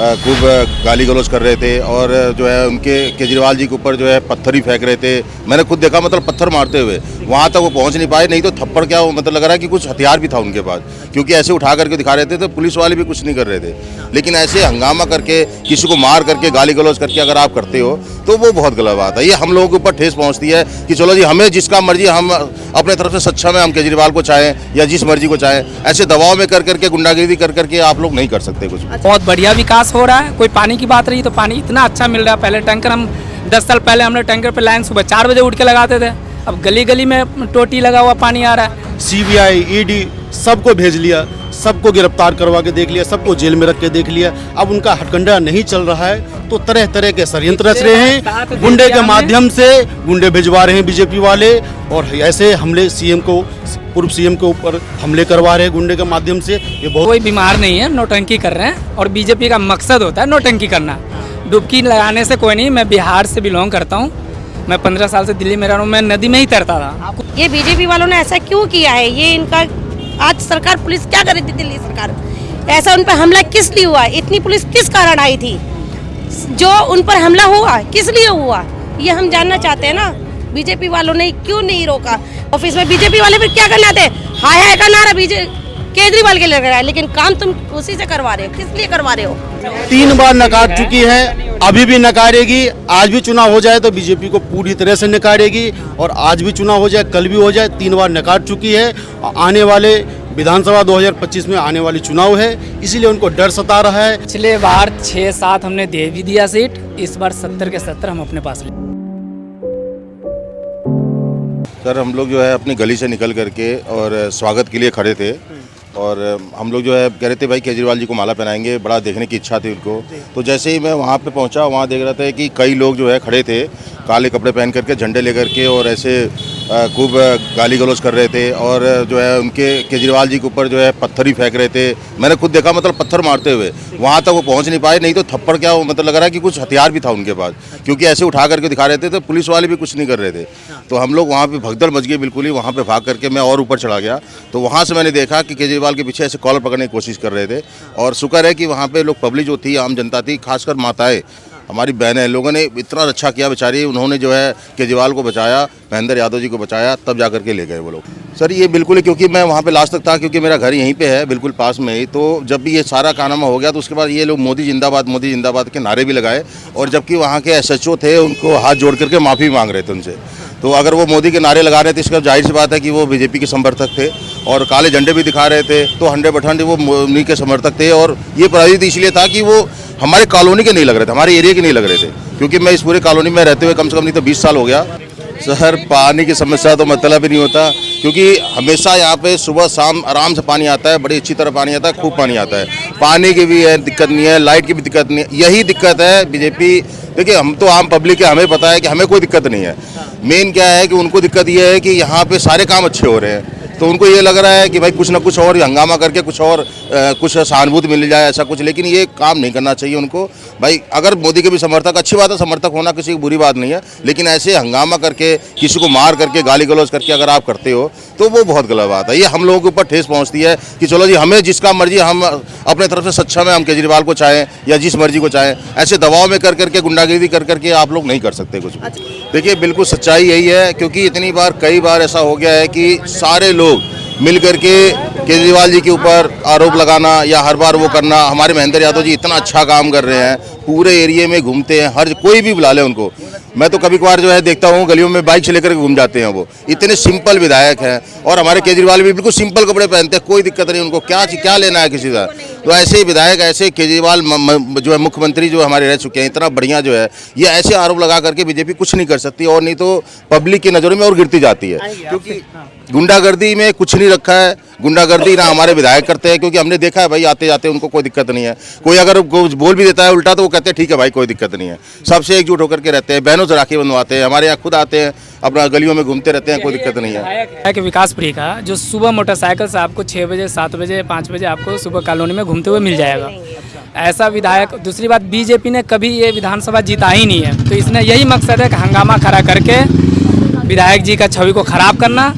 खूब गाली गलौज कर रहे थे और जो है उनके केजरीवाल जी के ऊपर जो है पत्थर ही फेंक रहे थे। मैंने खुद देखा, मतलब पत्थर मारते हुए वहाँ तक वो पहुँच नहीं पाए, नहीं तो थप्पड़ क्या मतलब लग रहा है कि कुछ हथियार भी था उनके पास, क्योंकि ऐसे उठा करके दिखा रहे थे तो पुलिस वाले भी कुछ नहीं कर रहे थे। लेकिन ऐसे हंगामा करके किसी को मार करके गाली गलौज करके अगर आप करते हो तो वो बहुत गलत बात है। ये हम लोगों के ऊपर ठेस पहुँचती है कि चलो जी, हमें जिसका मर्जी, हम अपने तरफ से सक्षम है, हम केजरीवाल को चाहें या जिस मर्जी को चाहें, ऐसे दबाव में कर करके गुंडागिरी कर करके आप लोग नहीं कर सकते कुछ। बहुत बढ़िया विकास हो रहा है। कोई पानी की बात रही तो पानी इतना अच्छा मिल रहा है। पहले टैंकर, हम 10 साल पहले हमने टैंकर पे लाइन सुबह 4 बजे उठ के लगाते थे, अब गली गली में टोटी लगा हुआ पानी आ रहा है। सीबीआई, ईडी सबको भेज लिया, सबको गिरफ्तार करवा के देख लिया, सबको जेल में रख के देख लिया। अब उनका हथकंडा नहीं चल रहा है तो तरह तरह के षड्यंत्र रच रहे हैं, गुंडे के माध्यम से गुंडे भिजवा रहे हैं बीजेपी वाले, और ऐसे हमले सीएम को, पूर्व सीएम के ऊपर हमले करवा रहे हैं गुंडे के माध्यम से। ये बहुत कोई बीमार नहीं है, नौटंकी कर रहे हैं, और बीजेपी का मकसद होता है नौटंकी करना। डुबकी लगाने से कोई नहीं। मैं बिहार से बिलोंग करता हूँ, मैं 15 साल से दिल्ली में रह रहा हूँ, मैं नदी में ही तैरता था। ये बीजेपी वालों ने ऐसा क्यों किया है? ये इनका, आज सरकार, पुलिस क्या कर रही थी? दिल्ली सरकार ऐसा उन पर हमला किस लिए हुआ? इतनी पुलिस किस कारण आई थी? जो उन पर हमला हुआ किस लिए हुआ, ये हम जानना चाहते हैं ना। बीजेपी वालों ने क्यों नहीं रोका? ऑफिस में बीजेपी वाले फिर क्या करना आते? हाय हाय का नारा केजरीवाल के लग रहा है, लेकिन काम तुम उसी से करवा रहे हो। किस लिए करवा रहे हो? 3 बार नकार चुकी है, अभी भी नकारेगी। आज भी चुनाव हो जाए तो बीजेपी को पूरी तरह से नकारेगी, और आज भी चुनाव हो जाए, कल भी हो जाए, 3 बार नकार चुकी है। आने वाले विधानसभा 2025 में आने वाली चुनाव है, इसीलिए उनको डर सता रहा है। पिछले बार 6-7 हमने दे भी दिया सीट, इस बार 70 के 70 हम अपने पास ले। सर, हम लोग जो है अपनी गली से निकल करके और स्वागत के लिए खड़े थे, और हम लोग जो है कह रहे थे भाई केजरीवाल जी को माला पहनाएंगे, बड़ा देखने की इच्छा थी उनको। तो जैसे ही मैं वहाँ पे पहुँचा, वहाँ देख रहा था कि कई लोग जो है खड़े थे काले कपड़े पहन करके, झंडे लेकर के, और ऐसे खूब गाली गलौज कर रहे थे और जो है उनके केजरीवाल जी के ऊपर जो है पत्थर ही फेंक रहे थे। मैंने खुद देखा, मतलब पत्थर मारते हुए वहाँ तक वो पहुँच नहीं पाए, नहीं तो थप्पड़ क्या मतलब लग रहा है कि कुछ हथियार भी था उनके पास, क्योंकि ऐसे उठा करके दिखा रहे थे तो पुलिस वाले भी कुछ नहीं कर रहे थे। तो हम लोग वहाँ पे भगदड़ मच गई बिल्कुल ही। वहाँ पे भाग करके मैं और ऊपर चढ़ा गया, तो वहाँ से मैंने देखा कि केजरीवाल के पीछे ऐसे कॉलर पकड़ने की कोशिश कर रहे थे। और शुक्र है कि वहाँ पे लोग, पब्लिक जो थी, आम जनता थी, खासकर माताएं, हमारी बहनें, लोगों ने इतना अच्छा किया बेचारी, उन्होंने जो है केजरीवाल को बचाया, महेंद्र यादव जी को बचाया, तब जा करके ले गए वो लोग। सर, ये बिल्कुल ही, क्योंकि मैं वहाँ पे लास्ट तक था, क्योंकि मेरा घर यहीं पे है बिल्कुल पास में ही। तो जब भी ये सारा कारनामा हो गया तो उसके बाद ये लोग मोदी जिंदाबाद के नारे भी लगाए, और जबकि वहाँ के SHO थे, उनको हाथ जोड़ करके माफ़ी मांग रहे थे उनसे। तो अगर वो मोदी के नारे लगा रहे थे, इसका जाहिर सी बात है कि वो बीजेपी के समर्थक थे, और काले झंडे भी दिखा रहे थे, तो 100% वो मोदी के समर्थक थे। और ये प्रायोजित इसलिए था कि वो हमारे कॉलोनी के नहीं लग रहे थे, हमारे एरिया के नहीं लग रहे थे, क्योंकि मैं इस पूरे कॉलोनी में रहते हुए कम से कम नहीं तो 20 साल हो गया। सर, पानी की समस्या तो मतलब ही नहीं होता, क्योंकि हमेशा यहाँ पे सुबह शाम आराम से पानी आता है, बड़ी अच्छी तरह पानी आता है, खूब पानी आता है। पानी की भी है दिक्कत नहीं है, लाइट की भी दिक्कत नहीं है। यही दिक्कत है बीजेपी। देखिए, हम तो आम पब्लिक है, हमें पता है कि हमें कोई दिक्कत नहीं है। मेन क्या है कि उनको दिक्कत ये है कि यहाँ पे सारे काम अच्छे हो रहे हैं, तो उनको ये लग रहा है कि भाई कुछ ना कुछ और हंगामा करके कुछ और कुछ सहानुभूति मिल जाए, ऐसा कुछ। लेकिन ये काम नहीं करना चाहिए उनको। भाई, अगर मोदी के भी समर्थक, अच्छी बात है, समर्थक होना किसी की बुरी बात नहीं है, लेकिन ऐसे हंगामा करके, किसी को मार करके, गाली गलौज करके अगर आप करते हो तो वो बहुत गलत बात है। ये हम लोगों के ऊपर ठेस पहुँचती है कि चलो जी, हमें जिसका मर्जी, हम अपने तरफ से सक्षम है, हम केजरीवाल को चाहें या जिस मर्जी को चाहें, ऐसे दबाव में कर करके, गुंडागिरी कर करके आप लोग नहीं कर सकते कुछ। देखिए, बिल्कुल सच्चाई यही है, क्योंकि इतनी बार, कई बार ऐसा हो गया है कि सारे लोग मिल करके केजरीवाल जी के ऊपर आरोप लगाना या हर बार वो करना। हमारे महेंद्र यादव जी इतना अच्छा काम कर रहे हैं, पूरे एरिया में घूमते हैं, हर कोई भी बुला ले उनको। मैं तो कभी कभार जो है देखता हूँ गलियों में बाइक से लेकर घूम जाते हैं, वो इतने सिंपल विधायक हैं। और हमारे केजरीवाल भी बिल्कुल सिंपल कपड़े पहनते हैं, कोई दिक्कत नहीं उनको, क्या लेना है किसी का। तो ऐसे विधायक, ऐसे केजरीवाल जो है मुख्यमंत्री जो हमारे रह चुके हैं, इतना बढ़िया जो है, ये ऐसे आरोप लगा करके बीजेपी कुछ नहीं कर सकती, और नहीं तो पब्लिक की नज़रों में और गिरती जाती है। क्योंकि गुंडागर्दी में कुछ नहीं रखा है, गुंडागर्दी ना हमारे विधायक करते हैं, क्योंकि हमने देखा है भाई, आते जाते उनको कोई दिक्कत नहीं है। कोई अगर बोल भी देता है उल्टा तो वो कहते हैं ठीक है भाई, कोई दिक्कत नहीं है। सबसे एकजुट होकर के रहते हैं, बहनों से राखी बंधवाते हैं, हमारे यहाँ खुद आते हैं, अपना गलियों में घूमते रहते हैं, कोई दिक्कत नहीं है। कि विकास प्रिय का जो सुबह मोटरसाइकिल से आपको 6 बजे, 7 बजे, 5 बजे आपको सुबह कॉलोनी में घूमते हुए मिल जाएगा, ऐसा विधायक। दूसरी बात, बीजेपी ने कभी ये विधानसभा जीता ही नहीं है, तो इसने यही मकसद है कि हंगामा खड़ा करके विधायक जी का छवि को खराब करना।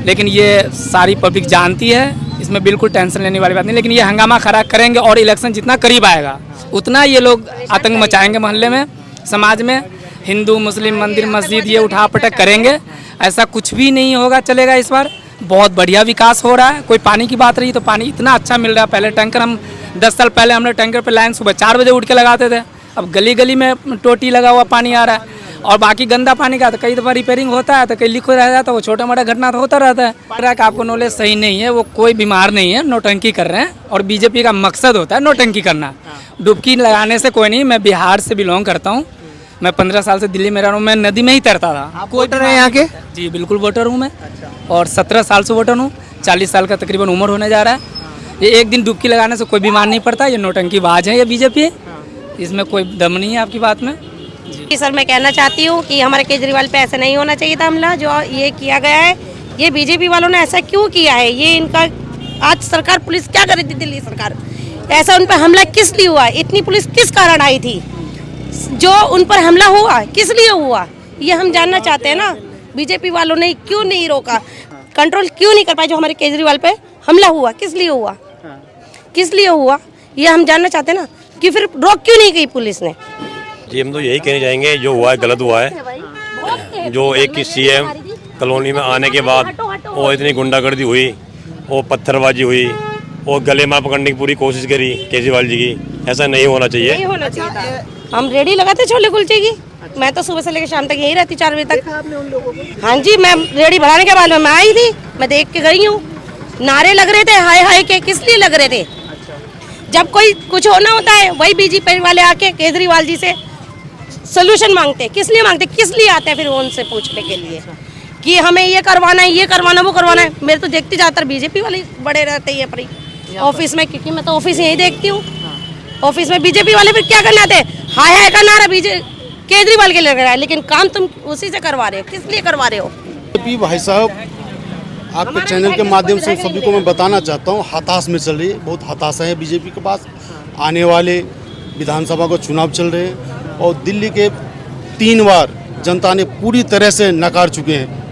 लेकिन ये सारी पब्लिक जानती है, इसमें बिल्कुल टेंशन लेने वाली बात नहीं। लेकिन ये हंगामा खड़ा करेंगे और इलेक्शन जितना करीब आएगा उतना ये लोग आतंक मचाएंगे मोहल्ले में, समाज में। हिंदू मुस्लिम मंदिर मस्जिद ये उठा पटक करेंगे, ऐसा कुछ भी नहीं होगा, चलेगा इस बार। बहुत बढ़िया विकास हो रहा है। कोई पानी की बात रही तो पानी इतना अच्छा मिल रहा है। पहले टैंकर हम 10 साल पहले हमने टैंकर पे लाइन सुबह 4 बजे उठ के लगाते थे, अब गली गली में टोटी लगा हुआ पानी आ रहा है। और बाकी गंदा पानी का तो कई दफ़ा रिपेयरिंग होता है तो कई लीक हो रह जाता है, वो छोटा मोटा घटना तो होता रहता है। पता है कि आपको नॉलेज सही नहीं है, वो कोई बीमार नहीं है, नौटंकी कर रहे हैं। और बीजेपी का मकसद होता है नौटंकी करना। डुबकी लगाने से कोई नहीं। मैं बिहार से बिलोंग करता हूँ, मैं 15 साल से दिल्ली में रह रहा हूँ, मैं नदी में ही तैरता था। आप वोटर हैं यहाँ के? जी बिल्कुल वोटर हूँ मैं, और 17 साल से वोटर हूँ। 40 साल का तकरीबन उम्र होने जा रहा है। ये एक दिन डुबकी लगाने से कोई बीमार नहीं पड़ता। ये नौटंकी बाज है, ये बीजेपी, इसमें कोई दम नहीं है आपकी बात में। जी सर, मैं कहना चाहती हूँ कि हमारे केजरीवाल पे ऐसा नहीं होना चाहिए था हमला जो ये किया गया है। ये बीजेपी वालों ने ऐसा क्यों किया है? ये इनका आज सरकार पुलिस क्या कर रही थी? दिल्ली सरकार ऐसा उन पर हमला किस लिए हुआ? इतनी पुलिस किस कारण आई थी? जो उन पर हमला हुआ किस लिए हुआ, ये हम जानना चाहते हैं ना। बीजेपी वालों ने क्यों नहीं रोका, कंट्रोल क्यों नहीं कर पाए? जो हमारे केजरीवाल पे हमला हुआ किस लिए हुआ, किस लिए हुआ, ये हम जानना चाहते हैं ना। कि फिर रोक क्यों नहीं गई पुलिस ने? जी हम तो यही कहना चाहेंगे, जो हुआ है गलत हुआ है। जो एक की सीएम कॉलोनी में आने के बाद वो इतनी गुंडागर्दी हुई, वो पत्थरबाजी हुई, वो गले में पकड़ने की पूरी कोशिश करी केजरीवाल जी की, ऐसा नहीं होना चाहिए। नहीं होना चाहिए था। हम रेडी लगाते छोले कुलचे की, मैं तो सुबह से लेकर शाम तक यही रहती 4 बजे तक। हाँ जी, मैं रेडी बढ़ाने के बाद मैं आई थी, मैं देख के गई हूँ। नारे लग रहे थे हाय हाय के, किस लिए लग रहे थे? जब कोई कुछ होना होता है वही बीजेपी वाले आके केजरीवाल जी से सोल्यूशन मांगते हैं। किस लिए मांगते, किस लिए आते हैं फिर वो उनसे पूछने के लिए कि हमें ये करवाना है, ये करवाना, वो करवाना है। मेरे तो देखते ज़्यादातर बीजेपी वाले बड़े रहते हैं पर ऑफिस में, क्योंकि मैं तो ऑफिस यही देखती हूँ। ऑफिस में बीजेपी वाले फिर क्या करने आते हैं? हाय हाय का नारा केजरीवाल के लिए लग रहा है, लेकिन काम तुम उसी से करवा रहे हो। किस लिए करवा रहे हो? भाई साहब, आपके चैनल के माध्यम से सभी को मैं बताना चाहता हूँ, हताश में चल रही है, बहुत हताशा है बीजेपी के पास। आने वाले विधानसभा को चुनाव चल रहे हैं और दिल्ली के 3 बार जनता ने पूरी तरह से नकार चुके हैं।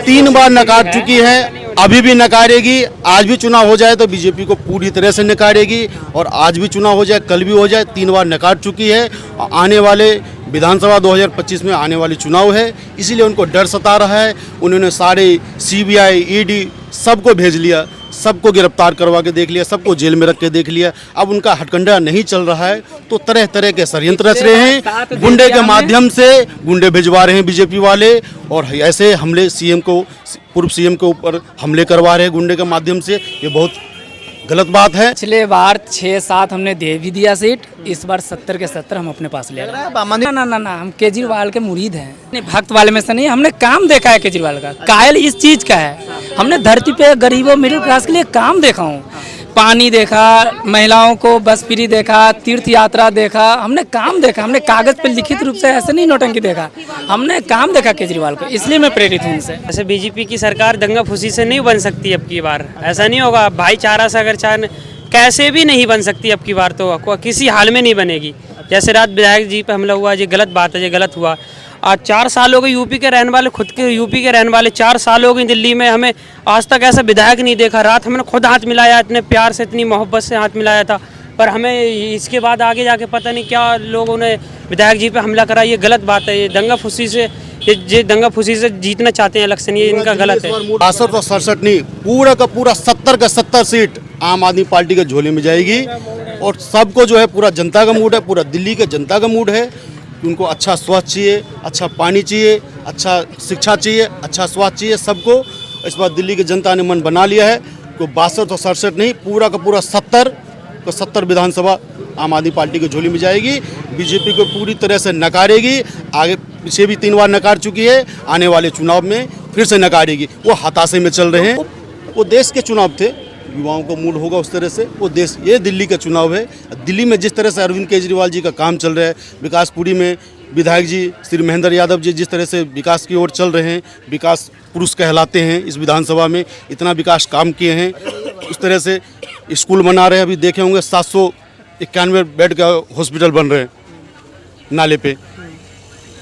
3 बार नकार चुकी है, अभी भी नकारेगी। आज भी चुनाव हो जाए तो बीजेपी को पूरी तरह से नकारेगी, और आज भी चुनाव हो जाए, कल भी हो जाए, 3 बार नकार चुकी है। आने वाले विधानसभा 2025 में आने वाली चुनाव है, इसीलिए उनको डर सता रहा है। उन्होंने सारे सीबीआई, ईडी सबको भेज लिया, सबको गिरफ्तार करवा के देख लिया, सबको जेल में रख के देख लिया। अब उनका हथकंडा नहीं चल रहा है तो तरह तरह के षड्यंत्र रच रहे हैं। गुंडे के माध्यम से गुंडे भिजवा रहे हैं बीजेपी वाले, और ऐसे हमले सीएम को, पूर्व सीएम के ऊपर हमले करवा रहे हैं गुंडे के माध्यम से। ये बहुत गलत बात है। पिछले बार 6-7 हमने दे भी दिया सीट, इस बार 70 के 70 हम अपने पास ले रहे हैं। ना, हम केजरीवाल के मुरीद हैं, नहीं भक्त वाले में से नहीं। हमने काम देखा है केजरीवाल का, कायल इस चीज का है। हमने धरती पे गरीबों मिडिल क्लास के लिए काम देखा हूँ। पानी देखा, महिलाओं को बस फ्री देखा, तीर्थ यात्रा देखा, हमने काम देखा। हमने कागज पे लिखित रूप से ऐसे नहीं नौटंकी देखा, हमने काम देखा केजरीवाल को, इसलिए मैं प्रेरित हूँ उनसे। ऐसे बीजेपी की सरकार दंगा फुसी से नहीं बन सकती अब की बार, ऐसा नहीं होगा। भाईचारा से अगर चाहे कैसे भी नहीं बन सकती अब की बार, तो किसी हाल में नहीं बनेगी। जैसे रात विधायक जी पे हमला हुआ, ये गलत बात है, ये गलत हुआ। आज 4 साल हो गए यूपी के रहने वाले, खुद के यूपी के रहने वाले 4 साल हो गए दिल्ली में, हमें आज तक ऐसा विधायक नहीं देखा। रात हमने खुद हाथ मिलाया, इतने प्यार से, इतनी मोहब्बत से हाथ मिलाया था, पर हमें इसके बाद आगे जाके पता नहीं क्या लोगों ने विधायक जी पे हमला करा। ये गलत बात है। ये दंगा फुसी से, ये दंगा फुसी से जीतना चाहते हैं इलेक्शन, ये इनका गलत है। 62 और 67 नहीं, पूरा का पूरा 70 का 70 सीट आम आदमी पार्टी के झोले में जाएगी। और सबको जो है पूरा जनता का मूड है, पूरा दिल्ली के जनता का मूड है। उनको अच्छा स्वास्थ्य चाहिए, अच्छा पानी चाहिए, अच्छा शिक्षा चाहिए, अच्छा स्वास्थ्य चाहिए सबको। इस बार दिल्ली की जनता ने मन बना लिया है कि 62 और 67 नहीं, पूरा का पूरा 70 का 70 विधानसभा आम आदमी पार्टी की झोली में जाएगी। बीजेपी को पूरी तरह से नकारेगी। आगे पीछे भी 3 बार नकार चुकी है, आने वाले चुनाव में फिर से नकारेगी। वो हताशे में चल रहे हैं। वो देश के चुनाव थे, युवाओं को मूड होगा उस तरह से। वो देश, ये दिल्ली का चुनाव है। दिल्ली में जिस तरह से अरविंद केजरीवाल जी का काम चल रहा है, विकासपुरी में विधायक जी श्री महेंद्र यादव जी जिस तरह से विकास की ओर चल रहे हैं, विकास पुरुष कहलाते हैं। इस विधानसभा में इतना विकास काम किए हैं। उस तरह से स्कूल बना रहे हैं, अभी देखे होंगे 791 बेड का हॉस्पिटल बन रहे हैं नाले पे।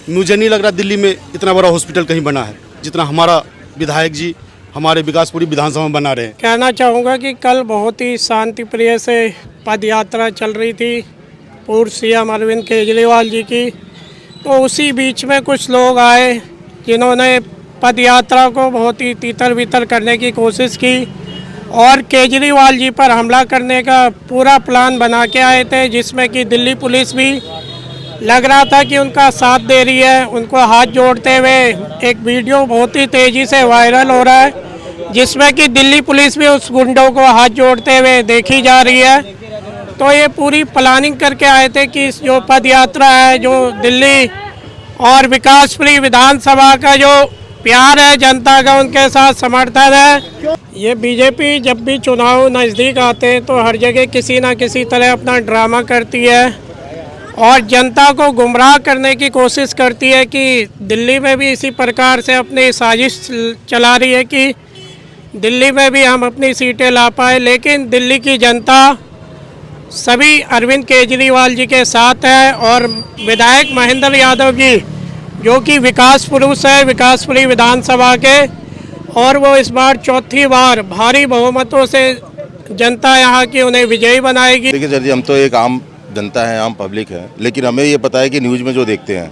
मुझे नहीं लग रहा दिल्ली में इतना बड़ा हॉस्पिटल कहीं बना है जितना हमारा विधायक जी हमारे विकासपुरी विधानसभा में बना रहे। कहना चाहूँगा कि कल बहुत ही शांति प्रिय से पद यात्रा चल रही थी पूर्व सीएम अरविंद केजरीवाल जी की, तो उसी बीच में कुछ लोग आए जिन्होंने पद यात्रा को बहुत ही तितर बितर करने की कोशिश की और केजरीवाल जी पर हमला करने का पूरा प्लान बना के आए थे, जिसमें कि दिल्ली पुलिस भी लग रहा था कि उनका साथ दे रही है। उनको हाथ जोड़ते हुए एक वीडियो बहुत ही तेज़ी से वायरल हो रहा है, जिसमें कि दिल्ली पुलिस भी उस गुंडों को हाथ जोड़ते हुए देखी जा रही है। तो ये पूरी प्लानिंग करके आए थे कि जो पद यात्रा है, जो दिल्ली और विकासपुरी विधानसभा का जो प्यार है जनता का, उनके साथ समर्थन है। ये बीजेपी जब भी चुनाव नज़दीक आते हैं तो हर जगह किसी ना किसी तरह अपना ड्रामा करती है और जनता को गुमराह करने की कोशिश करती है कि दिल्ली में भी इसी प्रकार से अपनी साजिश चला रही है कि दिल्ली में भी हम अपनी सीटें ला पाए। लेकिन दिल्ली की जनता सभी अरविंद केजरीवाल जी के साथ है और विधायक महेंद्र यादव जी जो कि विकास पुरुष है विकासपुरी विधानसभा के, और वो इस बार चौथी बार भारी बहुमतों से जनता यहाँ की उन्हें विजयी बनाएगी। देखिए सर जी, हम तो एक आम जनता है, आम पब्लिक है, लेकिन हमें ये पता है कि न्यूज़ में जो देखते हैं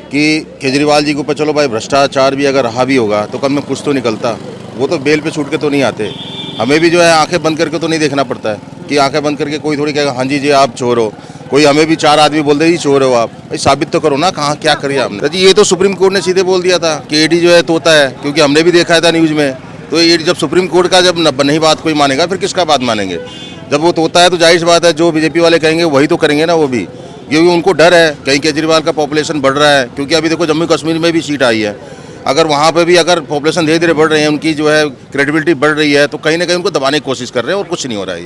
कि केजरीवाल जी के ऊपर चलो भाई भ्रष्टाचार भी अगर रहा भी होगा तो कम में कुछ तो निकलता, वो तो बेल पे छूट के तो नहीं आते। हमें भी जो है आंखें बंद करके तो नहीं देखना पड़ता है कि आंखें बंद करके कोई थोड़ी कहेगा हाँ जी आप चोर हो, कोई हमें भी 4 आदमी बोल दे जी चोर हो आप, भाई साबित तो करो ना कहाँ क्या करिए आपने। जी ये तो सुप्रीम कोर्ट ने सीधे बोल दिया था कि ईडी जो है तोता है, क्योंकि हमने भी देखा था न्यूज़ में। तो ये जब सुप्रीम कोर्ट का जब नहीं बात कोई मानेगा फिर किसका बात मानेंगे। जब वो तोता है तो जाहिर सी बात है जो बीजेपी वाले कहेंगे वही तो करेंगे ना वो भी, क्योंकि उनको डर है कहीं केजरीवाल का पॉपुलेशन बढ़ रहा है। क्योंकि अभी देखो जम्मू कश्मीर में भी सीट आई है, अगर वहाँ पे भी अगर पॉपुलेशन धीरे धीरे बढ़ रही है, उनकी जो है क्रेडिबिलिटी बढ़ रही है, तो कहीं ना कहीं उनको दबाने की कोशिश कर रहे हैं और कुछ नहीं हो रहा है।